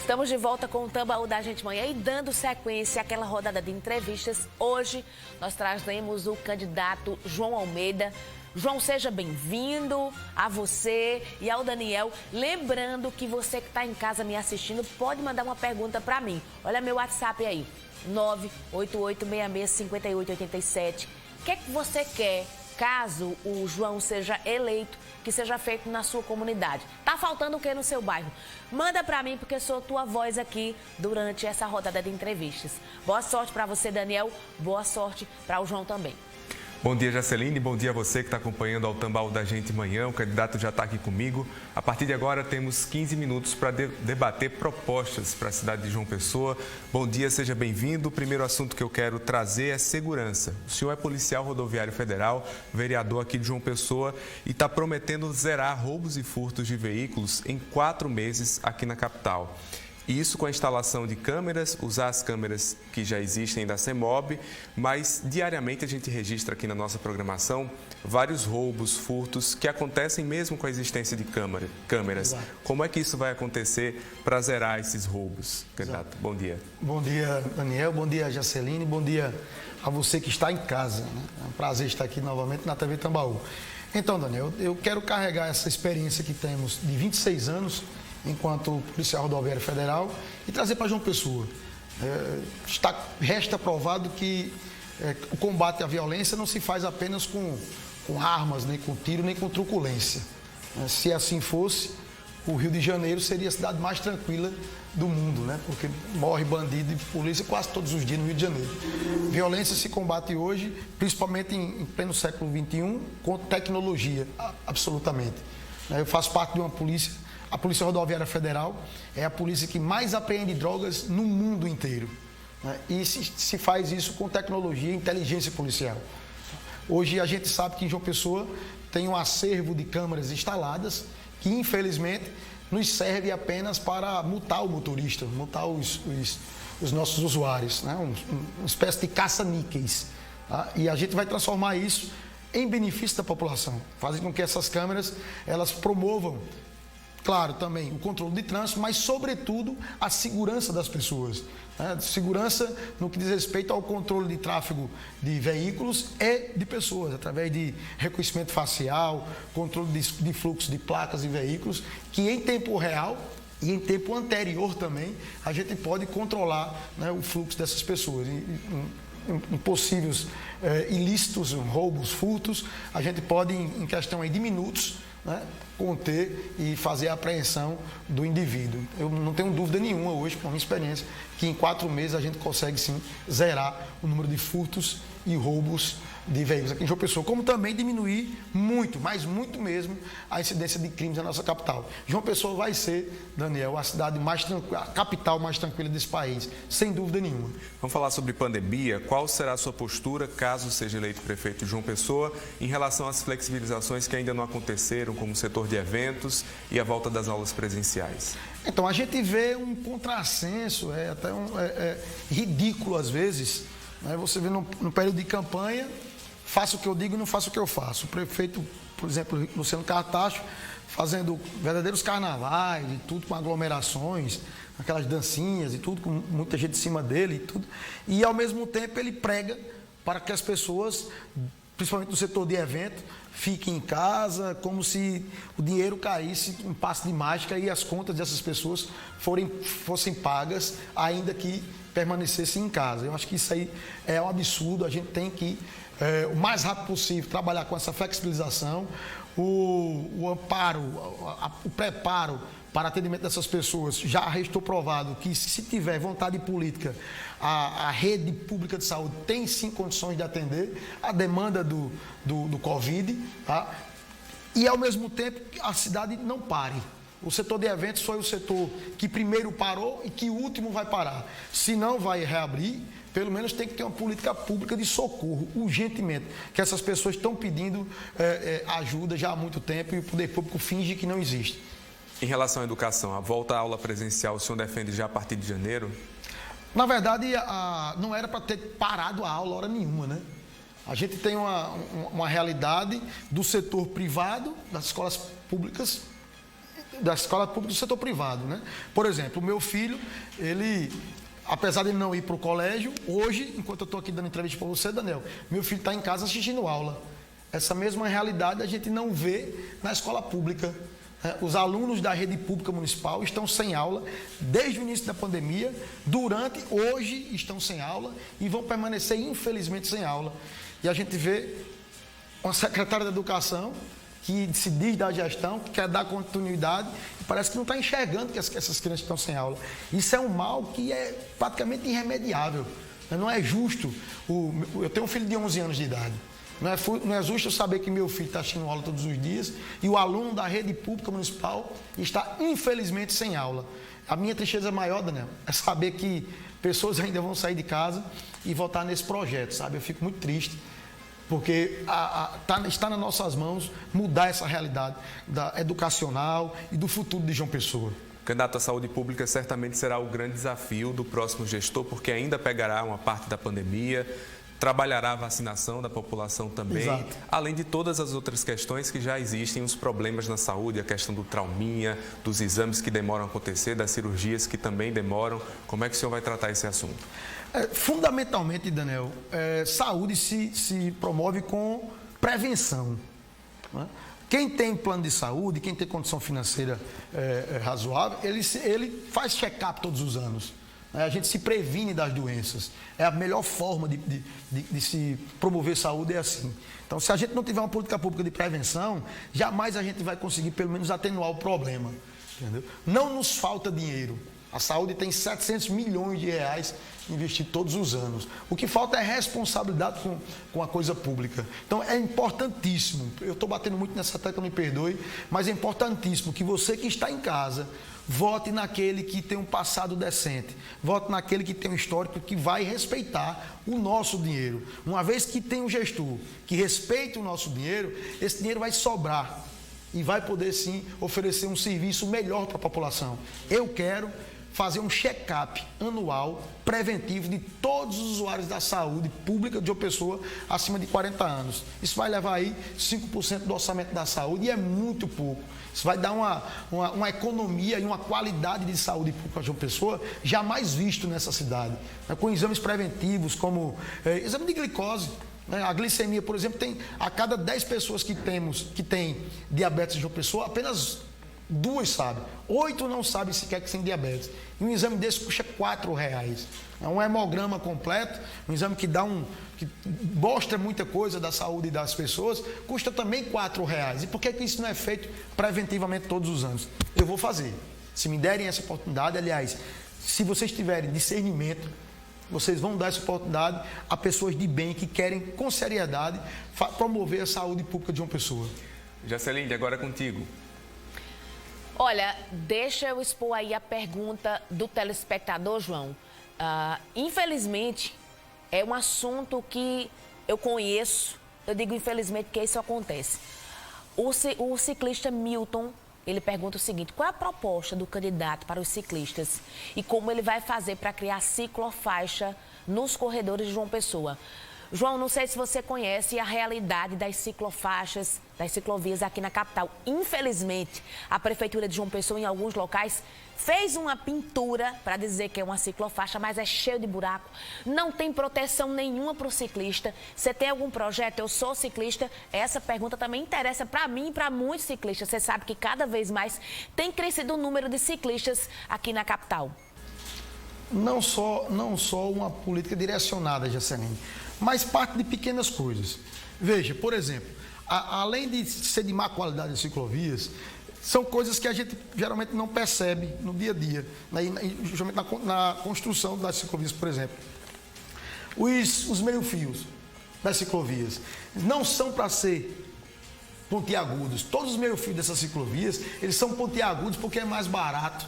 Estamos de volta com o Tambaú da Gente Manhã e dando sequência àquela rodada de entrevistas. Hoje nós trazemos o candidato João Almeida. João, seja bem-vindo a você e ao Daniel. Lembrando que você que está em casa me assistindo pode mandar uma pergunta para mim. Olha meu WhatsApp aí, 988665887. O que é que você quer, caso o João seja eleito, que seja feito na sua comunidade? Tá faltando o que no seu bairro? Manda pra mim, porque sou tua voz aqui durante essa rodada de entrevistas. Boa sorte pra você, Daniel. Boa sorte pra o João também. Bom dia, Jaceline. Bom dia a você que está acompanhando ao Tambaú da Gente Manhã. O candidato já está aqui comigo. A partir de agora, temos 15 minutos para debater propostas para a cidade de João Pessoa. Bom dia, seja bem-vindo. O primeiro assunto que eu quero trazer é segurança. O senhor é policial rodoviário federal, vereador aqui de João Pessoa e está prometendo zerar roubos e furtos de veículos em 4 meses aqui na capital. Isso com a instalação de câmeras, usar as câmeras que já existem da CEMOB, mas diariamente a gente registra aqui na nossa programação vários roubos, furtos que acontecem mesmo com a existência de câmeras. Exato. Como é que isso vai acontecer para zerar esses roubos, candidato? Bom dia. Bom dia, Daniel. Bom dia, Jaceline. Bom dia a você que está em casa, né? É um prazer estar aqui novamente na TV Tambaú. Então, Daniel, eu quero carregar essa experiência que temos de 26 anos enquanto policial rodoviário federal e trazer para João Pessoa. Resta provado que o combate à violência não se faz apenas com armas, nem com tiro, nem com truculência. Se assim fosse, o Rio de Janeiro seria a cidade mais tranquila do mundo, né? Porque morre bandido e polícia quase todos os dias no Rio de Janeiro. Violência se combate hoje, principalmente em pleno século XXI, com tecnologia, absolutamente. Eu faço parte de uma polícia. A Polícia Rodoviária Federal é a polícia que mais apreende drogas no mundo inteiro, né? E se faz isso com tecnologia e inteligência policial. Hoje a gente sabe que em João Pessoa tem um acervo de câmeras instaladas que, infelizmente, nos serve apenas para multar o motorista, multar os nossos usuários, né? Uma espécie de caça-níqueis, tá? E a gente vai transformar isso em benefício da população, fazer com que essas câmeras elas promovam, claro, também o controle de trânsito, mas, sobretudo, a segurança das pessoas. Né? Segurança no que diz respeito ao controle de tráfego de veículos e de pessoas, através de reconhecimento facial, controle de fluxo de placas e veículos, que em tempo real e em tempo anterior também, a gente pode controlar, né, o fluxo dessas pessoas. Em possíveis ilícitos, roubos, furtos, a gente pode, em questão aí de minutos, né, conter e fazer a apreensão do indivíduo. Eu não tenho dúvida nenhuma hoje, com a minha experiência, que em 4 meses a gente consegue sim zerar o número de furtos e roubos de veículos aqui em João Pessoa, como também diminuir muito, mas muito mesmo, a incidência de crimes na nossa capital. João Pessoa vai ser, Daniel, a cidade mais tranquila, a capital mais tranquila desse país, sem dúvida nenhuma. Vamos falar sobre pandemia. Qual será a sua postura, caso seja eleito prefeito de João Pessoa, em relação às flexibilizações que ainda não aconteceram, como o setor de eventos e a volta das aulas presenciais? Então, a gente vê um contrassenso, até ridículo às vezes, né? Você vê no período de campanha, faço o que eu digo e não faço o que eu faço. O prefeito, por exemplo, Luciano Cartacho, fazendo verdadeiros carnavais e tudo, com aglomerações, aquelas dancinhas e tudo, com muita gente em cima dele e tudo. E, ao mesmo tempo, ele prega para que as pessoas, principalmente no setor de evento, fiquem em casa, como se o dinheiro caísse um passe de mágica e as contas dessas pessoas fossem pagas, ainda que permanecessem em casa. Eu acho que isso aí é um absurdo. A gente tem que, o mais rápido possível, trabalhar com essa flexibilização, o amparo, o preparo para atendimento dessas pessoas. Já restou provado que, se tiver vontade política, a rede pública de saúde tem sim condições de atender a demanda do Covid, tá? E, ao mesmo tempo, a cidade não pare. O setor de eventos foi o setor que primeiro parou e que o último vai parar. Se não vai reabrir, pelo menos tem que ter uma política pública de socorro, urgentemente, que essas pessoas estão pedindo ajuda já há muito tempo e o poder público finge que não existe. Em relação à educação, a volta à aula presencial, o senhor defende já a partir de janeiro? Na verdade, não era para ter parado a aula hora nenhuma, né? A gente tem uma realidade do setor privado, das escolas públicas, da escola pública e do setor privado, né? Por exemplo, o meu filho, ele, apesar de ele não ir para o colégio, hoje, enquanto eu estou aqui dando entrevista para você, Daniel, meu filho está em casa assistindo aula. Essa mesma realidade a gente não vê na escola pública. Os alunos da rede pública municipal estão sem aula desde o início da pandemia, hoje estão sem aula e vão permanecer, infelizmente, sem aula. E a gente vê uma secretária da Educação que se diz da gestão, que quer dar continuidade, e parece que não está enxergando que essas crianças estão sem aula. Isso é um mal que é praticamente irremediável. Não é justo. Eu tenho um filho de 11 anos de idade. Não é justo eu saber que meu filho está assistindo aula todos os dias e o aluno da rede pública municipal está, infelizmente, sem aula. A minha tristeza maior, Daniel, é saber que pessoas ainda vão sair de casa e votar nesse projeto, sabe? Eu fico muito triste, porque está nas nossas mãos mudar essa realidade educacional e do futuro de João Pessoa. Candidato à saúde pública certamente será o grande desafio do próximo gestor, porque ainda pegará uma parte da pandemia, trabalhará a vacinação da população também, Exato. Além de todas as outras questões que já existem, os problemas na saúde, a questão do trauminha, dos exames que demoram a acontecer, das cirurgias que também demoram. Como é que o senhor vai tratar esse assunto? Fundamentalmente, Daniel, saúde se promove com prevenção, né? Quem tem plano de saúde, quem tem condição financeira razoável, ele faz check-up todos os anos. A gente se previne das doenças. É a melhor forma de se promover saúde, é assim. Então, se a gente não tiver uma política pública de prevenção, jamais a gente vai conseguir, pelo menos, atenuar o problema. Entendeu? Não nos falta dinheiro. A saúde tem 700 milhões de reais investido todos os anos. O que falta é responsabilidade com a coisa pública. Então, é importantíssimo, eu estou batendo muito nessa tecla, me perdoe, mas é importantíssimo que você que está em casa vote naquele que tem um passado decente, vote naquele que tem um histórico que vai respeitar o nosso dinheiro. Uma vez que tem um gestor que respeite o nosso dinheiro, esse dinheiro vai sobrar e vai poder sim oferecer um serviço melhor para a população. Eu quero fazer um check-up anual preventivo de todos os usuários da saúde pública de uma pessoa acima de 40 anos. Isso vai levar aí 5% do orçamento da saúde e é muito pouco. Isso vai dar uma economia e uma qualidade de saúde pública de uma pessoa jamais visto nessa cidade. Com exames preventivos como exame de glicose. A glicemia, por exemplo, tem a cada 10 pessoas que tem diabetes de uma pessoa, apenas 2 sabem. 8 não sabem sequer que tem diabetes. E um exame desse custa R$4. É um hemograma completo, um exame que que mostra muita coisa da saúde das pessoas, custa também R$4. E por que isso não é feito preventivamente todos os anos? Eu vou fazer. Se me derem essa oportunidade, aliás, se vocês tiverem discernimento, vocês vão dar essa oportunidade a pessoas de bem que querem, com seriedade, promover a saúde pública de uma pessoa. Jacelinde, agora é contigo. Olha, deixa eu expor aí a pergunta do telespectador, João. Infelizmente, é um assunto que eu conheço, eu digo infelizmente porque isso acontece. O ciclista Milton, ele pergunta o seguinte: qual é a proposta do candidato para os ciclistas e como ele vai fazer para criar ciclofaixa nos corredores de João Pessoa? João, não sei se você conhece a realidade das ciclofaixas, das ciclovias aqui na capital. Infelizmente, a Prefeitura de João Pessoa, em alguns locais, fez uma pintura para dizer que é uma ciclofaixa, mas é cheio de buraco. Não tem proteção nenhuma para o ciclista. Você tem algum projeto? Eu sou ciclista. Essa pergunta também interessa para mim e para muitos ciclistas. Você sabe que cada vez mais tem crescido o número de ciclistas aqui na capital. Não só uma política direcionada, Jacelinde, mas parte de pequenas coisas. Veja, por exemplo, além de ser de má qualidade as ciclovias, são coisas que a gente geralmente não percebe no dia a dia, justamente na construção das ciclovias, por exemplo. Os meio-fios das ciclovias não são para ser pontiagudos. Todos os meio-fios dessas ciclovias, eles são pontiagudos porque é mais barato.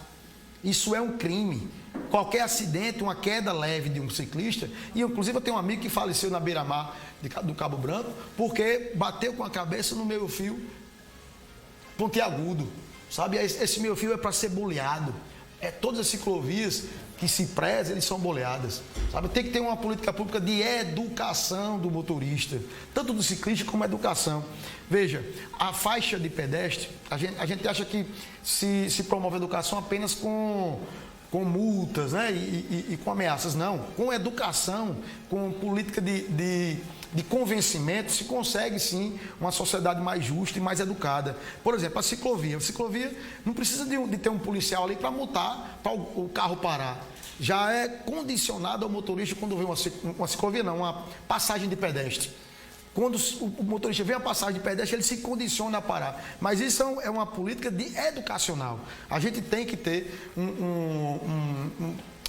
Isso é um crime. Qualquer acidente, uma queda leve de um ciclista, e inclusive eu tenho um amigo que faleceu na beira-mar do Cabo Branco, porque bateu com a cabeça no meio-fio pontiagudo, sabe? Esse meio-fio é para ser boleado, Todas as ciclovias que se prezam, eles são boleadas. Sabe? Tem que ter uma política pública de educação do motorista, tanto do ciclista como educação. Veja, a faixa de pedestre, a gente acha que se promove a educação apenas com multas, né? e com ameaças. Não, com educação, com política de convencimento, se consegue sim uma sociedade mais justa e mais educada. Por exemplo, a ciclovia não precisa de ter um policial ali para multar, para o carro parar. Já é condicionado ao motorista quando vê uma ciclovia, não, uma passagem de pedestre. Quando o motorista vê a passagem de pedestre, ele se condiciona a parar. Mas isso é uma política educacional. A gente tem que ter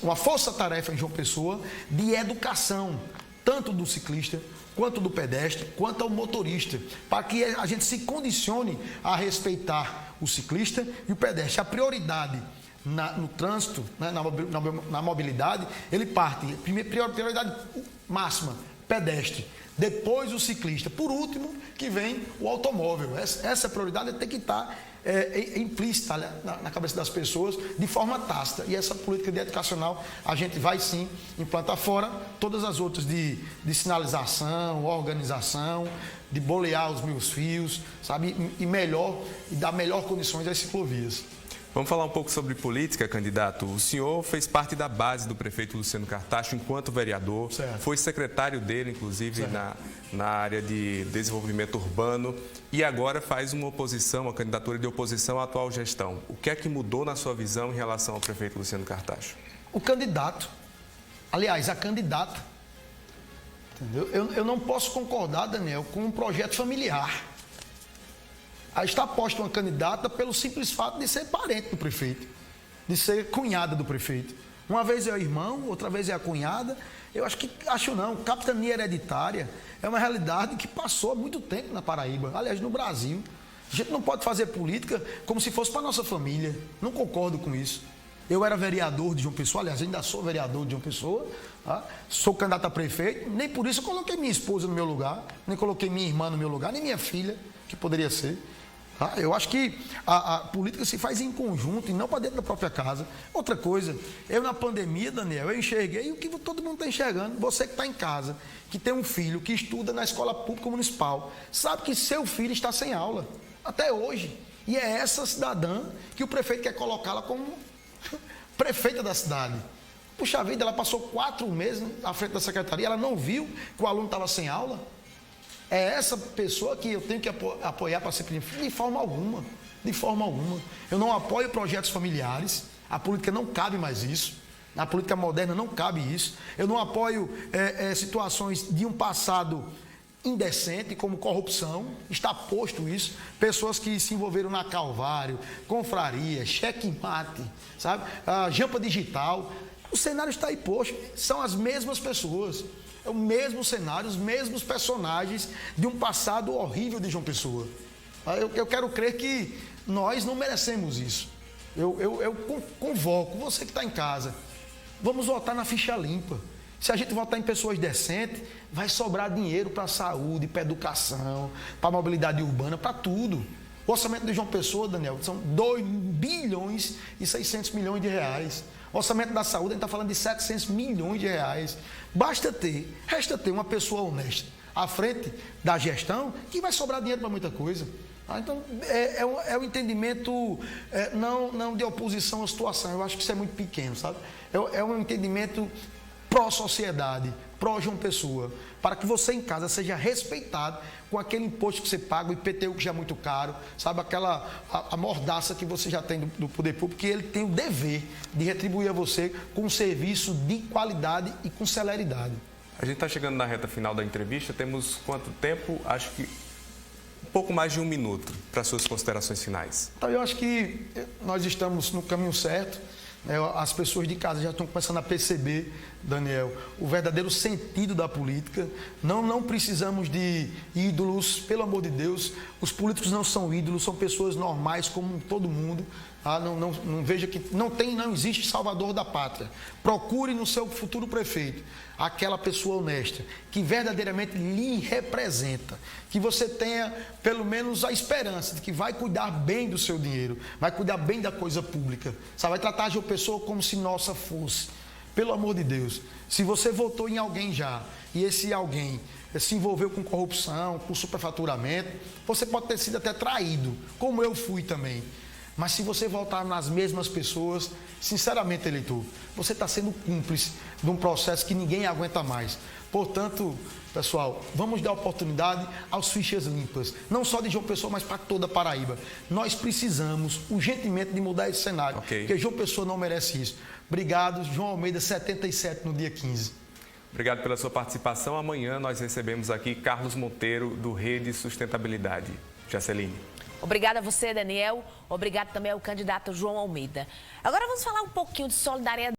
uma força-tarefa em João Pessoa de educação, tanto do ciclista, quanto do pedestre, quanto ao motorista, para que a gente se condicione a respeitar o ciclista e o pedestre. A prioridade no trânsito, né, na mobilidade, ele parte, prioridade máxima, pedestre, depois o ciclista, por último que vem o automóvel. Essa prioridade tem que estar implícita na cabeça das pessoas de forma tácita, e essa política educacional a gente vai sim implantar, fora todas as outras de sinalização, organização, de bolear os meus fios, sabe, e dar melhor condições às ciclovias. Vamos falar um pouco sobre política, candidato. O senhor fez parte da base do prefeito Luciano Cartacho enquanto vereador, certo. Foi secretário dele, inclusive, na área de desenvolvimento urbano, e agora faz uma candidatura de oposição à atual gestão. O que é que mudou na sua visão em relação ao prefeito Luciano Cartacho? O candidato, aliás, a candidata, entendeu? Eu não posso concordar, Daniel, com um projeto familiar. Aí está posta uma candidata pelo simples fato de ser parente do prefeito, de ser cunhada do prefeito. Uma vez é o irmão, outra vez é a cunhada. Acho não, capitania hereditária é uma realidade que passou há muito tempo na Paraíba, aliás, no Brasil. A gente não pode fazer política como se fosse para a nossa família. Não concordo com isso. Eu era vereador de João Pessoa, aliás, ainda sou vereador de João Pessoa, tá? Sou candidato a prefeito, nem por isso eu coloquei minha esposa no meu lugar, nem coloquei minha irmã no meu lugar, nem minha filha, que poderia ser. Eu acho que a política se faz em conjunto e não para dentro da própria casa. Outra coisa, eu na pandemia, Daniel, eu enxerguei o que todo mundo está enxergando. Você que está em casa, que tem um filho que estuda na escola pública municipal, sabe que seu filho está sem aula, até hoje. E é essa cidadã que o prefeito quer colocá-la como prefeita da cidade. Puxa vida, ela passou 4 meses à frente da secretaria, ela não viu que o aluno estava sem aula. É essa pessoa que eu tenho que apoiar para ser prefeito? De forma alguma, de forma alguma. Eu não apoio projetos familiares, a política não cabe mais isso, na política moderna não cabe isso. Eu não apoio situações de um passado indecente, como corrupção, está posto isso, pessoas que se envolveram na Calvário, confraria, cheque-mate, sabe, jampa digital. O cenário está aí posto, são as mesmas pessoas. É o mesmo cenário, os mesmos personagens de um passado horrível de João Pessoa. Eu quero crer que nós não merecemos isso. Eu convoco você que está em casa, vamos votar na ficha limpa. Se a gente votar em pessoas decentes, vai sobrar dinheiro para a saúde, para a educação, para a mobilidade urbana, para tudo. O orçamento de João Pessoa, Daniel, são 2 bilhões e 600 milhões de reais. O orçamento da saúde, a gente está falando de 700 milhões de reais. Resta ter uma pessoa honesta à frente da gestão que vai sobrar dinheiro para muita coisa. Então, é um entendimento não de oposição à situação. Eu acho que isso é muito pequeno, sabe? É um entendimento pró-sociedade, pró-João Pessoa, para que você em casa seja respeitado com aquele imposto que você paga, o IPTU que já é muito caro, sabe, a mordaça que você já tem do poder público, que ele tem o dever de retribuir a você com um serviço de qualidade e com celeridade. A gente está chegando na reta final da entrevista, temos quanto tempo? Acho que um pouco mais de 1 minuto para suas considerações finais. Então, eu acho que nós estamos no caminho certo. As pessoas de casa já estão começando a perceber, Daniel, o verdadeiro sentido da política. Não precisamos de ídolos, pelo amor de Deus. Os políticos não são ídolos, são pessoas normais como todo mundo. Não veja que não existe salvador da pátria. Procure no seu futuro prefeito aquela pessoa honesta, que verdadeiramente lhe representa, que você tenha pelo menos a esperança de que vai cuidar bem do seu dinheiro, vai cuidar bem da coisa pública, sabe? Vai tratar Pessoa como se nossa fosse. Pelo amor de Deus, se você votou em alguém já e esse alguém se envolveu com corrupção, com superfaturamento, você pode ter sido até traído, como eu fui também. Mas se você votar nas mesmas pessoas, sinceramente, eleitor, você está sendo cúmplice de um processo que ninguém aguenta mais. Portanto, pessoal, vamos dar oportunidade aos fichas limpas, não só de João Pessoa, mas para toda a Paraíba. Nós precisamos urgentemente de mudar esse cenário, porque João Pessoa não merece isso. Obrigado, João Almeida, 77 no dia 15. Obrigado pela sua participação. Amanhã nós recebemos aqui Carlos Monteiro, do Rede Sustentabilidade. Jaceline. Obrigada a você, Daniel. Obrigado também ao candidato João Almeida. Agora vamos falar um pouquinho de solidariedade.